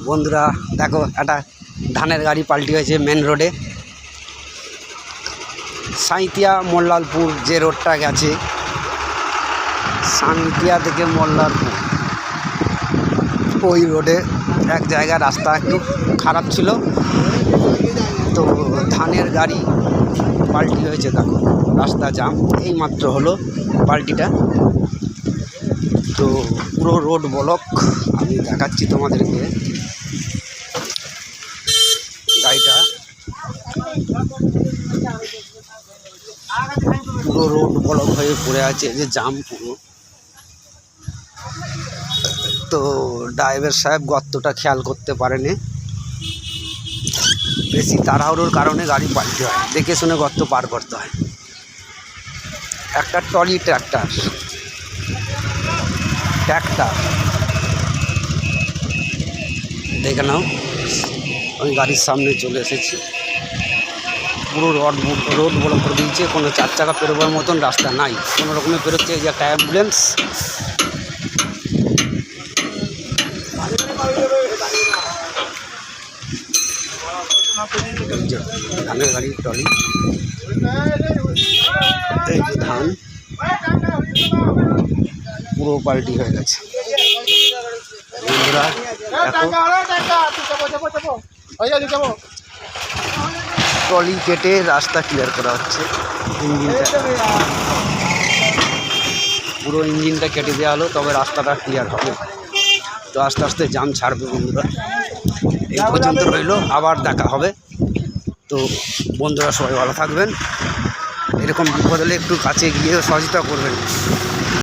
বন্ধুরা দেখো একটা ধানের গাড়ি পাল্টি হয়েছে মেন রোডে। সাঁইতিয়া মোল্লালপুর যে রোডটা গেছে, সাঁইতিয়া থেকে মোল্লালপুর, ওই রোডে এক জায়গায় রাস্তা একটু খারাপ ছিল, তো ধানের গাড়ি পাল্টি হয়েছে। দেখো রাস্তা জাম, এই মাত্র হলো পাল্টিটা। তো পুরো রোড ব্লক, আমি দেখাচ্ছি তোমাদেরকে। গাড়িটা পুরো রোড ব্লক হয়ে পড়ে আছে, যে জাম পুরো। তো ড্রাইভার সাহেব গর্তটা খেয়াল করতে পারেনি, বেশি তাড়াহুড়োর কারণে গাড়ি পাল্টি হয়, দেখে শুনে গর্ত পার করতে হয়। একটা ট্রলি ট্র্যাক্টর দেখে নাও, আমি গাড়ির সামনে চলে এসেছি। পুরো রোড ব্লক করে দিয়েছে, কোনো চার চাকা পেরোবার মতন রাস্তা নাই, কোনো রকমে পেরোচ্ছে। এই যে একটা অ্যাম্বুলেন্স, ধানের গাড়ি ট্রলি, এই যে ধান পুরো পাল্টি হয়ে গেছে। বন্ধুরা ট্রলি কেটে রাস্তা ক্লিয়ার করা হচ্ছে। পুরো ইঞ্জিনটা কেটে দেওয়া হলো, তবে রাস্তাটা ক্লিয়ার হবে। তো আস্তে আস্তে জাম ছাড়বে। বন্ধুরা এই পর্যন্ত রইল, আবার দেখা হবে। তো বন্ধুরা সবাই ভালো থাকবেন, এরকম বিপদ হলে একটু কাছে গিয়ে সহযোগিতা করবেন।